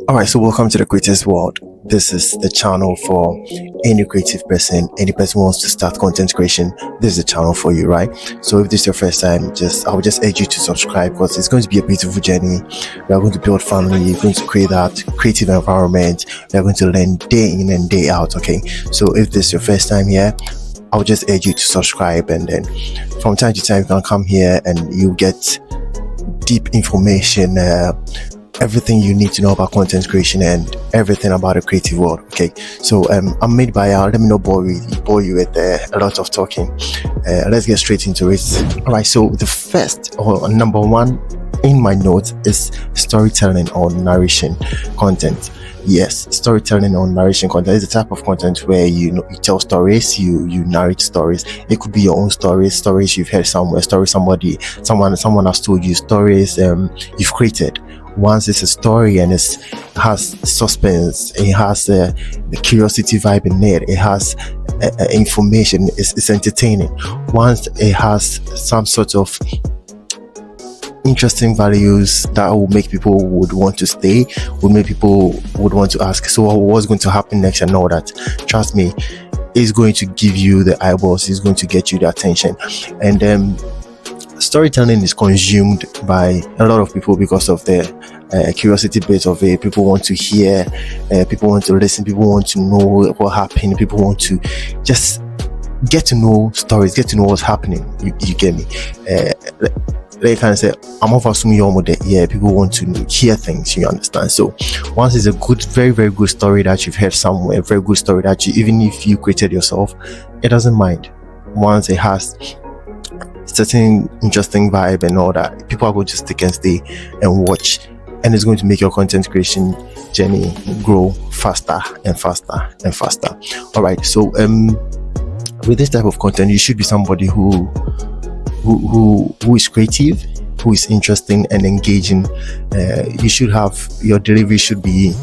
Alright, so welcome to the Creators World. This is the channel for any creative person, any person who wants to start content creation. This is the channel for you, right? So if this is your first time, I would just urge you to subscribe because it's going to be a beautiful journey. We are going to build family, we're going to create that creative environment, we are going to learn day in and day out, okay? So if this is your first time here, I would just urge you to subscribe, and then from time to time you can come here and you get deep information, everything you need to know about content creation and everything about the creative world. Okay, so I'm made by let me not bore you with a lot of talking. Let's get straight into it. All right, so the first or number one in my notes is storytelling or narration content. Yes, storytelling or narration content is the type of content where you tell stories, you narrate stories. It could be your own stories you've heard somewhere, someone has told you, stories you've created. Once it's a story and it has suspense, it has the curiosity vibe in it, it has information, it's entertaining. Once it has some sort of interesting values that will make people would want to stay, would make people would want to ask, so what's going to happen next and all that. Trust me, it's going to give you the eyeballs, it's going to get you the attention. And storytelling is consumed by a lot of people because of the curiosity bit of it. People want to hear, people want to listen, people want to know what happened, people want to just get to know stories, get to know what's happening. You get me? They kind of say, I'm off assuming you're more there. Yeah, people want to hear things, you understand? So once it's a good, very, very good story that you've heard somewhere, a very good story that even if you created yourself, it doesn't mind. Once it has certain interesting vibe and all that, people are going to stick and stay and watch, and it's going to make your content creation journey grow faster and faster and faster. All right, so with this type of content, you should be somebody who is creative, who is interesting and engaging. You should have, your delivery should be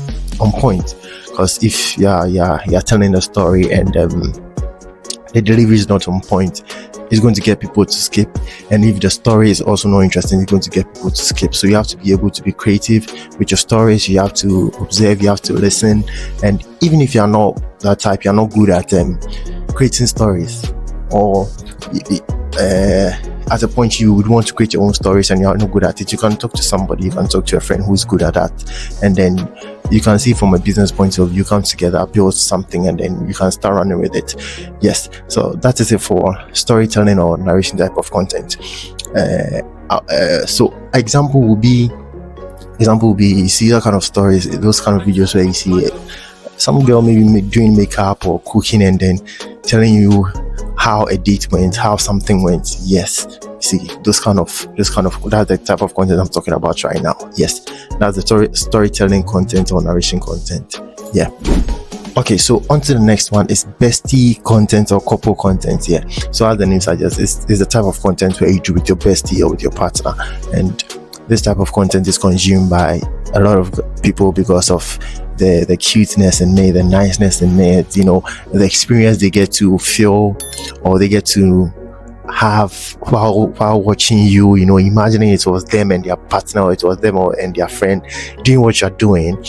on point, because if you're telling a story and the delivery is not on point, it's going to get people to skip. And if the story is also not interesting, it's going to get people to skip. So you have to be able to be creative with your stories. You have to observe, you have to listen. And even if you're not that type, you're not good at creating stories, or at a point you would want to create your own stories and you're not good at it, you can talk to somebody, you can talk to a friend who's good at that, and then you can see from a business point of view, come together, build something, and then you can start running with it. Yes, so that is it for storytelling or narration type of content. So example will be you see that kind of stories, those kind of videos where you see some girl maybe doing makeup or cooking and then telling you how a date went, how something went. Yes, see, those kind of that's the type of content I'm talking about right now. Yes, that's the storytelling content or narration content. Yeah. Okay, so on to the next one is bestie content or couple content. Yeah, so as the name suggests, it's the type of content where you do with your bestie or with your partner, and this type of content is consumed by a lot of people because of the cuteness in it, the niceness in it, the experience they get to feel or they get to have while watching you, imagining it was them and their partner, or it was them and their friend doing what you're doing.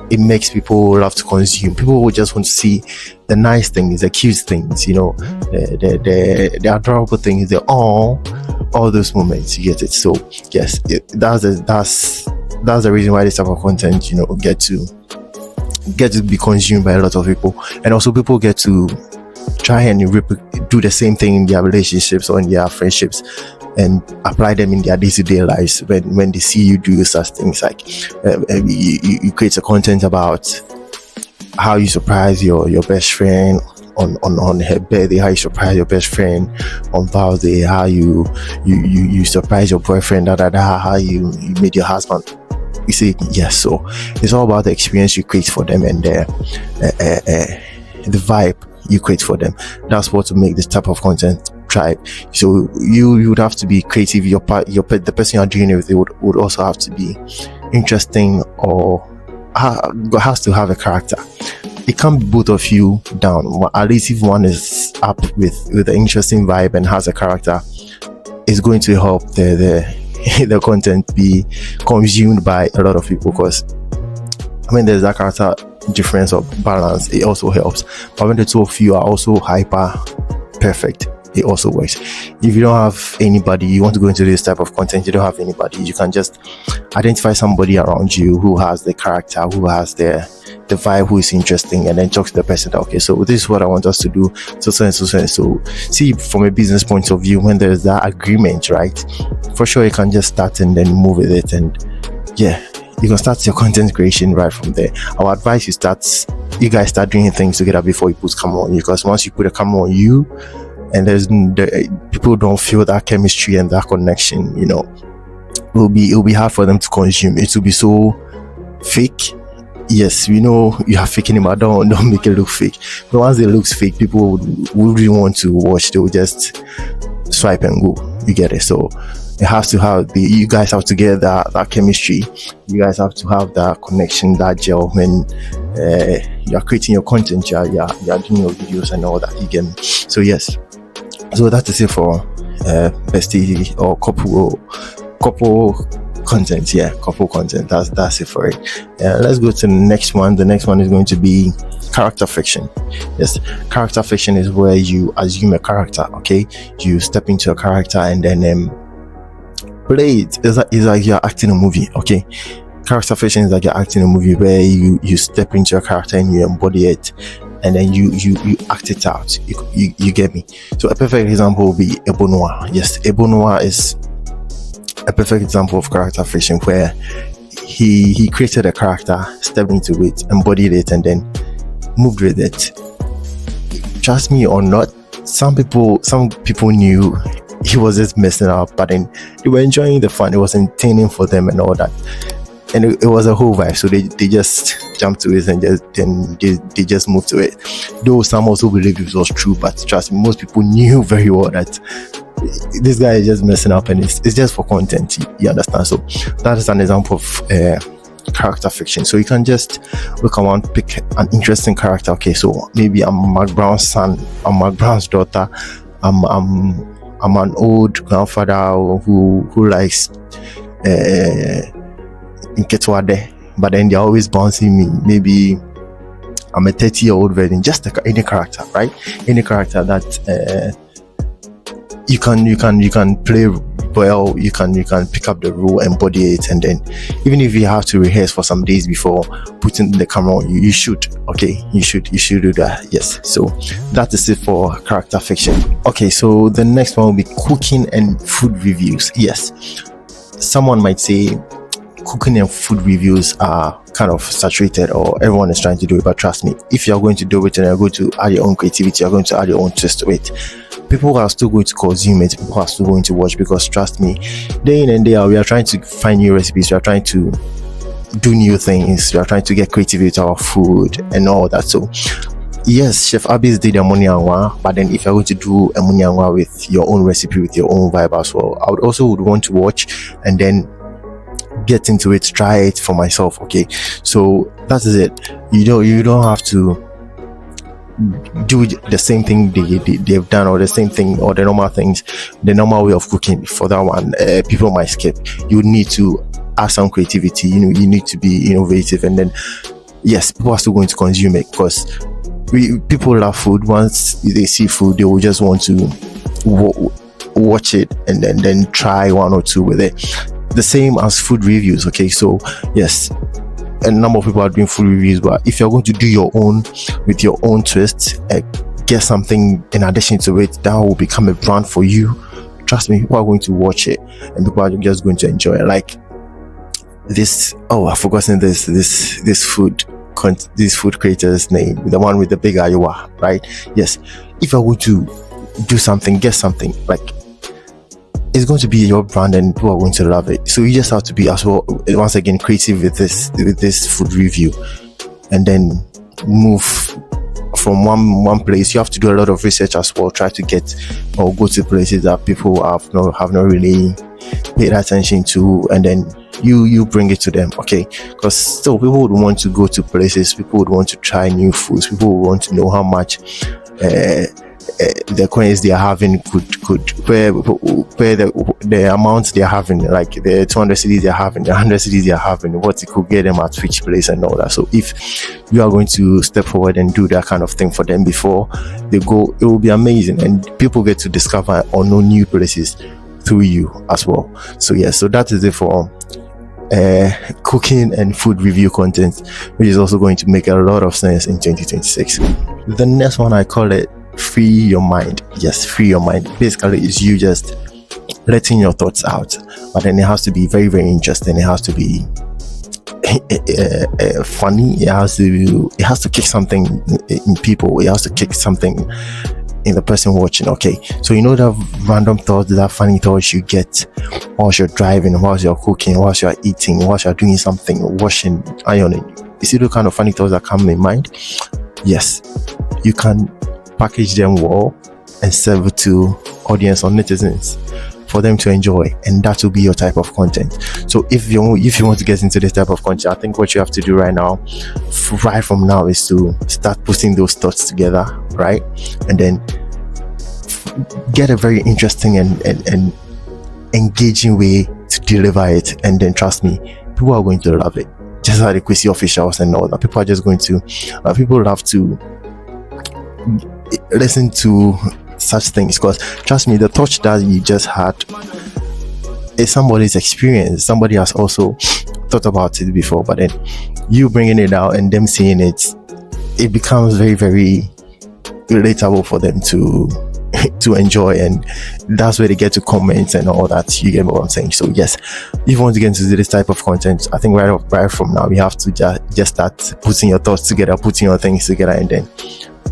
It makes people love to consume. People will just want to see the nice things, the cute things, the adorable things, all those moments. You get it? So yes, that's the reason why this type of content, get to be consumed by a lot of people. And also people get to try and do the same thing in their relationships or in their friendships and apply them in their day-to-day lives when they see you do such things. Like you create a content about how you surprise your best friend on her birthday, how you surprise your best friend on Father's Day, how you surprise your boyfriend, how you made your husband. You see, yes. So it's all about the experience you create for them and the vibe you create for them. That's what to make this type of content thrive. So you would have to be creative. The person you're doing it with would also have to be interesting, or has to have a character. It can't be both of you down. At least if one is up with the interesting vibe and has a character, it's going to help the the content be consumed by a lot of people, because I mean there's that character difference or balance. It also helps. But when the two of you are also hyper perfect, it also works. If you don't have anybody, you want to go into this type of content, you don't have anybody, you can just identify somebody around you who has the character, who has the vibe, who is interesting, and then talk to the person that, okay, so this is what I want us to do, so and so and so. See, from a business point of view, when there's that agreement, right, for sure you can just start and then move with it, and yeah, you can start your content creation right from there. Our advice is you guys start doing things together before you put camera on you, because once you put a camera on you and people don't feel that chemistry and that connection, you know, it'll be hard for them to consume. It will be so fake. Yes, we know you are faking it, but don't make it look fake. But once it looks fake, people would really want to watch. They will just swipe and go. You get it? So it has to have you guys have to get that chemistry. You guys have to have that connection, that gel when you are creating your content, you are doing your videos and all that. You get me? So yes. So that is it for bestie or couple content. Yeah, couple content. That's it for it. Let's go to the next one. The next one is going to be character fiction. Yes, character fiction is where you assume a character. Okay, you step into a character and then play it. It's like you're acting a movie. Okay, character fiction is like you're acting a movie where you step into a character and you embody it, and then you act it out. You get me? So a perfect example will be Ebonoa. Yes, Ebonoa is a perfect example of character fiction where he created a character, stepped into it, embodied it, and then moved with it. Trust me or not, some people knew he was just messing up, but then they were enjoying the fun. It was entertaining for them and all that, and it was a whole vibe. So they just jumped to it and they just moved to it. Though some also believed it was true, but trust me, most people knew very well that this guy is just messing up and it's just for content. You understand? So that is an example of character fiction. So you can just look around, pick an interesting character. Okay, so maybe I'm Mark Brown's son, I'm Mark Brown's daughter, I'm an old grandfather who likes Nketwade, but then they're always bouncing me. Maybe I'm a 30-year-old version, just any character, right? Any character that you can play well, you can pick up the role, embody it, and then even if you have to rehearse for some days before putting the camera on you should. Okay, you should do that. Yes, so that is it for character fiction. Okay, so the next one will be cooking and food reviews. Yes, someone might say cooking and food reviews are kind of saturated, or everyone is trying to do it, but trust me, if you're going to do it and you're going to add your own creativity, you're going to add your own twist to it, people are still going to consume it, people are still going to watch, because trust me, day in and day out, we are trying to find new recipes, we are trying to do new things, we are trying to get creative with our food and all that. So yes, Chef Abis did a Muniangwa, but then if you're going to do a Muniangwa with your own recipe, with your own vibe as well, I would also want to watch and then get into it, try it for myself. Okay, so that is it. You don't have to do the same thing they've done, or the same thing, or the normal things, the normal way of cooking. For that one, people might skip. You need to add some creativity. You need to be innovative, and then yes, people are still going to consume it, because people love food. Once they see food, they will just want to watch it and then try one or two with it. The same as food reviews. Okay, so yes, a number of people are doing food reviews, but if you're going to do your own with your own twist, get something in addition to it that will become a brand for you, trust me, people are going to watch it and people are just going to enjoy it. Like this, I've forgotten this food creator's name, the one with the big Iowa, right? Yes, if you're going to do something, get something, like it's going to be your brand and people are going to love it. So you just have to be, as well, once again, creative with this food review, and then move from one place. You have to do a lot of research as well, try to get or go to places that people have not really paid attention to, and then you bring it to them. Okay, because still people would want to go to places, people would want to try new foods, people would want to know how much the coins they are having could where the amount they are having, like the 200 cities they are having, the 100 cities they are having, what it could get them at which place and all that. So if you are going to step forward and do that kind of thing for them before they go, it will be amazing, and people get to discover or know new places through you as well. So yeah, so that is it for cooking and food review content, which is also going to make a lot of sense in 2026. The next one, I call it free your mind. Yes, free your mind. Basically, it's you just letting your thoughts out, but then it has to be very, very interesting. It has to be funny. It has to kick something in people. It has to kick something in the person watching. Okay, so you know that random thoughts, that funny thoughts you get whilst you're driving, whilst you're cooking, whilst you're eating, whilst you're doing something, washing, ironing. You see the kind of funny thoughts that come in mind? Yes, you can package them well and serve it to audience or netizens for them to enjoy, and that will be your type of content. So if you want to get into this type of content, I think what you have to do right from now is to start putting those thoughts together, right? And then get a very interesting and engaging way to deliver it, and then trust me, people are going to love it. Just like the Quissy officials and all that, people are just going to people love to listen to such things, because trust me, the touch that you just had is somebody's experience. Somebody has also thought about it before, but then you bringing it out and them seeing it, it becomes very, very relatable for them to enjoy, and that's where they get to comment and all that. You get what I'm saying? So yes, if you want to get into this type of content, I think right from now we have to just start putting your thoughts together, putting your things together, and then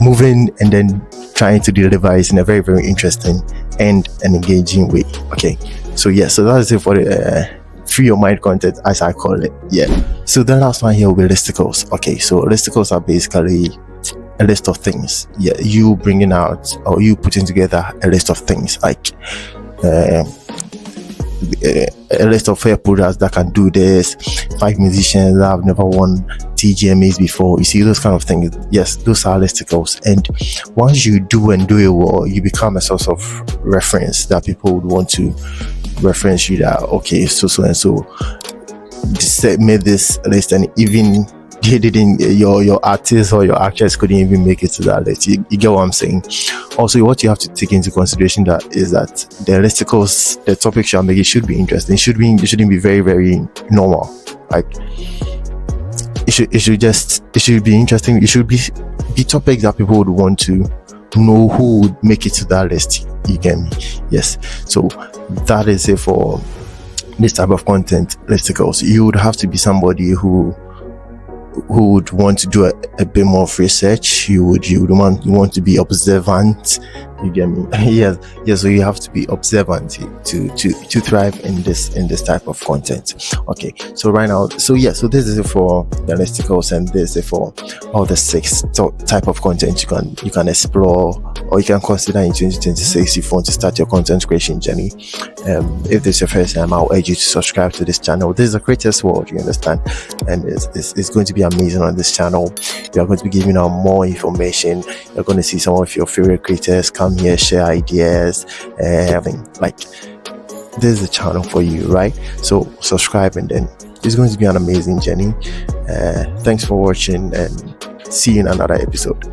moving, and then trying to deliver it in a very, very interesting and an engaging way. Okay, so yeah, so that's it for the free your mind content, as I call it. Yeah, so the last one here will be listicles. Okay, so listicles are basically a list of things. Yeah, you bringing out or you putting together a list of things, like a list of fair products that can do this, 5 musicians that have never won TGMAs before. You see those kind of things. Yes, those are listicles, and once you do it well, you become a source of reference that people would want to reference you, that okay, so and so made this list, and even they didn't, your artist or your actress couldn't even make it to that list. You get what I'm saying? Also, what you have to take into consideration that is that the listicles, the topics you're making should be interesting. It shouldn't be very, very normal. Like it should be interesting. It should be topics that people would want to know who would make it to that list. You get me? Yes. So that is it for this type of content, listicles. You would have to be somebody who would want to do a bit more of research. You would want to be observant. You get me? yes. So you have to be observant to thrive in this type of content. Okay, so right now, so this is it for the listicles, and this is it for all the 6 type of content you can explore or you can consider in 2026 if you want to start your content creation journey. If this is your first time, I'll urge you to subscribe to this channel. This is the greatest world, you understand, and it's going to be amazing on this channel. We are going to be giving out more information. You're going to see some of your favorite creators come here, share ideas, like this is the channel for you, right? So subscribe, and then it's going to be an amazing journey. Thanks for watching, and see you in another episode.